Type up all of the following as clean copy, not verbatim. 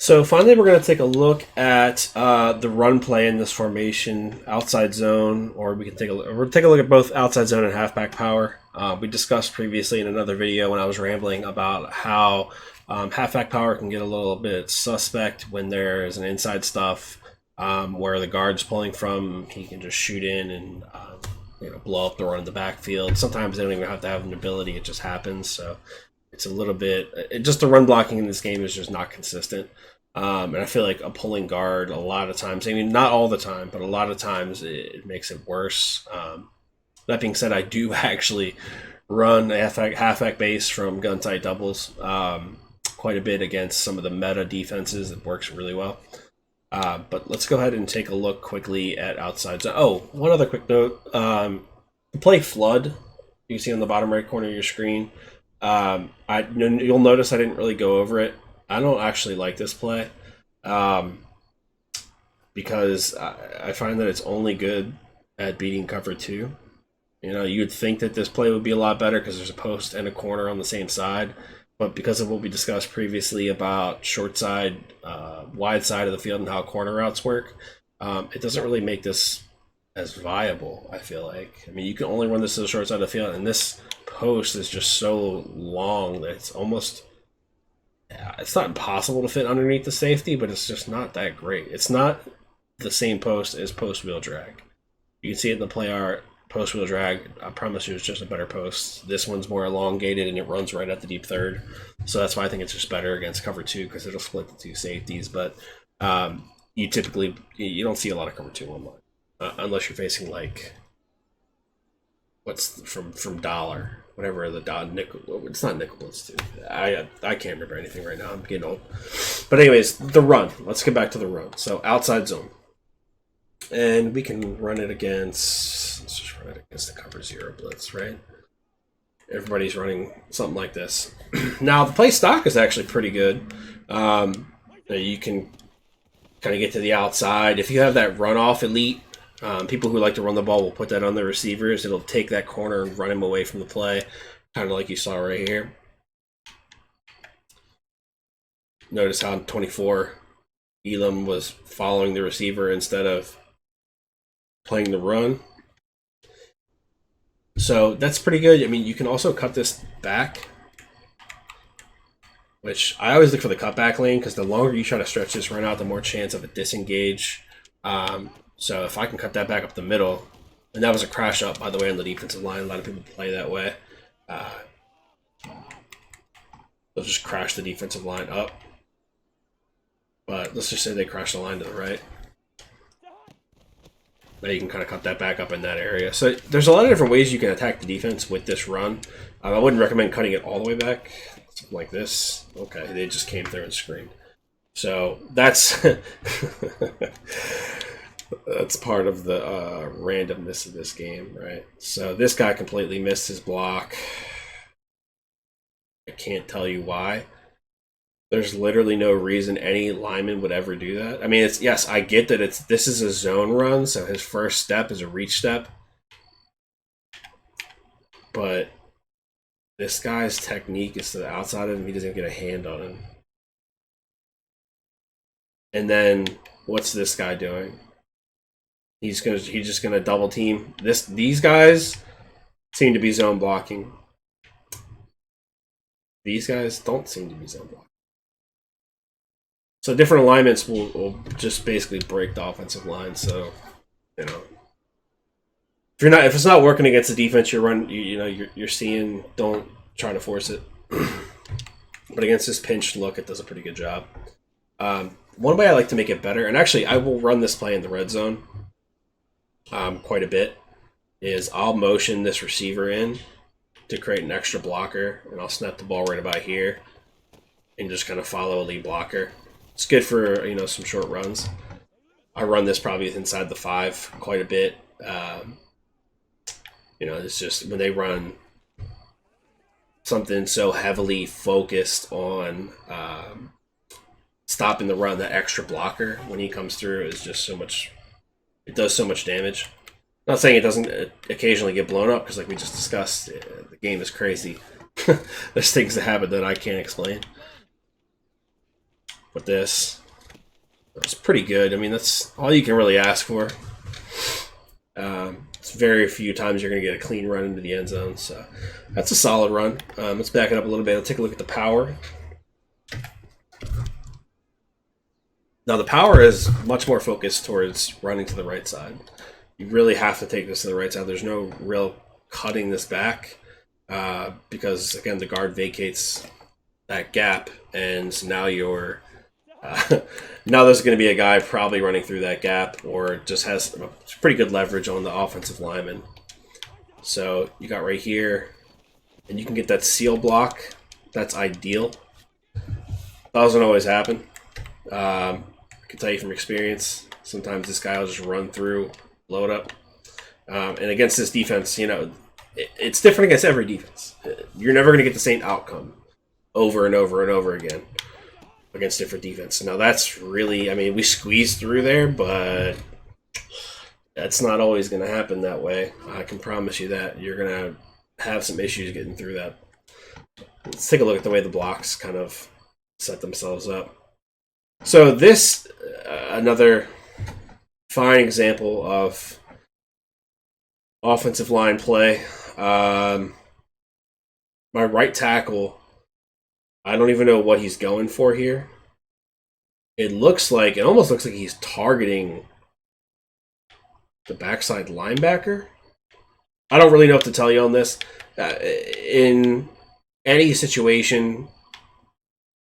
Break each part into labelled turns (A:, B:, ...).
A: So finally, we're going to take a look at the run play in this formation, outside zone, or we can we'll take a look at both outside zone and halfback power. We discussed previously in another video when I was rambling about how halfback power can get a little bit suspect when there is an inside stuff where the guard's pulling from. He can just shoot in and blow up the run in the backfield. Sometimes they don't even have to have an ability; it just happens. So it's a little bit just the run blocking in this game is just not consistent. And I feel like a pulling guard a lot of times, I mean, not all the time, but a lot of times it makes it worse. That being said, I do actually run a halfback base from gun tight doubles quite a bit against some of the meta defenses. It works really well. But let's go ahead and take a look quickly at outside zone. Oh, one other quick note. To play Flood, you see on the bottom right corner of your screen, you'll notice I didn't really go over it. I don't actually like this play because I find that it's only good at beating cover 2. You'd think that this play would be a lot better because there's a post and a corner on the same side, but because of what we discussed previously about short side, wide side of the field and how corner routes work, it doesn't really make this as viable, I feel like. I mean, you can only run this to the short side of the field, and this post is just so long that it's almost... it's not impossible to fit underneath the safety, but it's just not that great. It's not the same post as post wheel drag. You can see it in the play art. Post wheel drag, I promise you, it's just a better post. This one's more elongated and it runs right at the deep third. So that's why I think it's just better against cover 2 because it'll split the two safeties. But you don't see a lot of cover 2 online unless you're facing like from Dollar. Whatever the nickel, it's not nickel blitz too. I can't remember anything right now. I'm getting old. But anyways, the run. Let's get back to the run. So outside zone, and we can run it against. Let's just run it against the cover 0 blitz, right? Everybody's running something like this. Now the play stock is actually pretty good. You can kind of get to the outside if you have that runoff elite. People who like to run the ball will put that on the receivers. It'll take that corner and run him away from the play, kind of like you saw right here. Notice how in 24, Elam was following the receiver instead of playing the run. So that's pretty good. I mean, you can also cut this back, which I always look for the cutback lane because the longer you try to stretch this run out, the more chance of a disengage. So if I can cut that back up the middle, and that was a crash up, by the way, on the defensive line. A lot of people play that way. They'll just crash the defensive line up. But let's just say they crash the line to the right. Now you can kind of cut that back up in that area. So there's a lot of different ways you can attack the defense with this run. I wouldn't recommend cutting it all the way back. Something like this. Okay, they just came through and screened. So that's... that's part of the randomness of this game, right? So this guy completely missed his block. I can't tell you why. There's literally no reason any lineman would ever do that. I mean, yes, I get that this is a zone run, so his first step is a reach step. But this guy's technique is to the outside of him. He doesn't get a hand on him. And then what's this guy doing? He's just gonna double team These guys seem to be zone blocking. These guys don't seem to be zone blocking. So different alignments will just basically break the offensive line. So if it's not working against the defense you're seeing, don't try to force it. But against this pinch look, it does a pretty good job. One way I like to make it better, and actually I will run this play in the red zone. Quite a bit, is I'll motion this receiver in to create an extra blocker, and I'll snap the ball right about here and just kind of follow a lead blocker. It's good for some short runs. I run this probably inside the 5 quite a bit. It's just when they run something so heavily focused on stopping the run, that extra blocker when he comes through is just so much. It does so much damage. Not saying it doesn't occasionally get blown up, because like we just discussed, the game is crazy. There's things that happen that I can't explain. with this. It's pretty good. I mean, that's all you can really ask for. It's very few times you're going to get a clean run into the end zone, so that's a solid run. Let's back it up a little bit. Let's take a look at the power. Now, the power is much more focused towards running to the right side. You really have to take this to the right side. There's no real cutting this back because, again, the guard vacates that gap, and now you're now there's going to be a guy probably running through that gap or just has pretty good leverage on the offensive lineman. So you got right here, and you can get that seal block. That's ideal. Doesn't always happen. I can tell you from experience, sometimes this guy will just run through, load up. And against this defense, you know, it's different against every defense. You're never going to get the same outcome over and over and over again against different defense. Now that's really, I mean, we squeezed through there, but that's not always going to happen that way. I can promise you that. You're going to have some issues getting through that. Let's take a look at the way the blocks kind of set themselves up. So this, another fine example of offensive line play. My right tackle, I don't even know what he's going for here. It almost looks like he's targeting the backside linebacker. I don't really know what to tell you on this. In any situation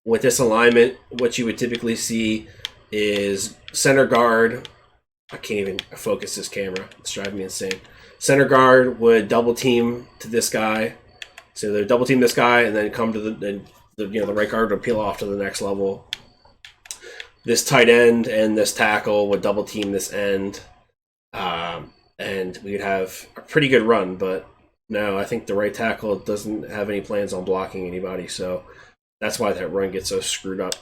A: with this alignment, what you would typically see is center guard. I can't even focus this camera. It's driving me insane. Center guard would double team to this guy. So they double team this guy and then come to the right guard would peel off to the next level. This tight end and this tackle would double team this end. And we'd have a pretty good run, but no, I think the right tackle doesn't have any plans on blocking anybody, so that's why that run gets so screwed up.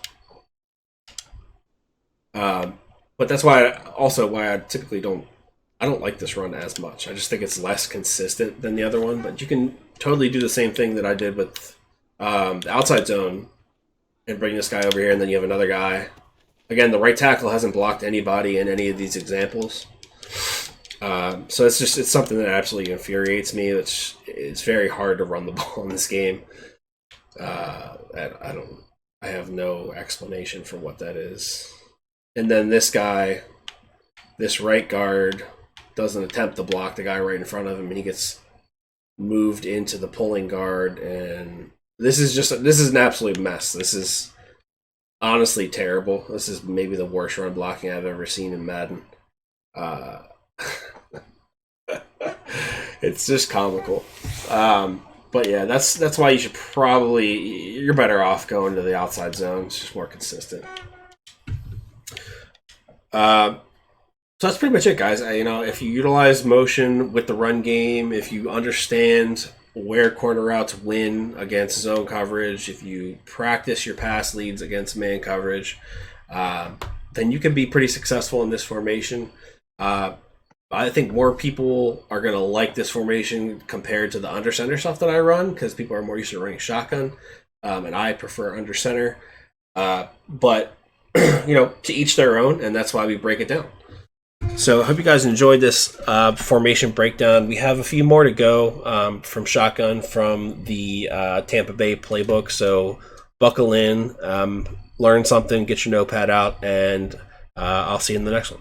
A: But that's why I typically don't like this run as much. I just think it's less consistent than the other one, but you can totally do the same thing that I did with the outside zone and bring this guy over here, and then you have another guy. Again, the right tackle hasn't blocked anybody in any of these examples. So it's something that absolutely infuriates me. It's very hard to run the ball in this game. I have no explanation for what that is. And then this guy, this right guard, doesn't attempt to block the guy right in front of him, and he gets moved into the pulling guard. And this is an absolute mess. This is honestly terrible. This is maybe the worst run blocking I've ever seen in Madden. It's just comical. But yeah, that's why you're better off going to the outside zone. It's just more consistent. So that's pretty much it, guys. If you utilize motion with the run game, if you understand where corner routes win against zone coverage, if you practice your pass leads against man coverage, then you can be pretty successful in this formation. I think more people are going to like this formation compared to the under center stuff that I run, because people are more used to running shotgun, and I prefer under center. But to each their own, and that's why we break it down. So I hope you guys enjoyed this formation breakdown. We have a few more to go from shotgun from the Tampa Bay playbook. So buckle in, learn something, get your notepad out, and I'll see you in the next one.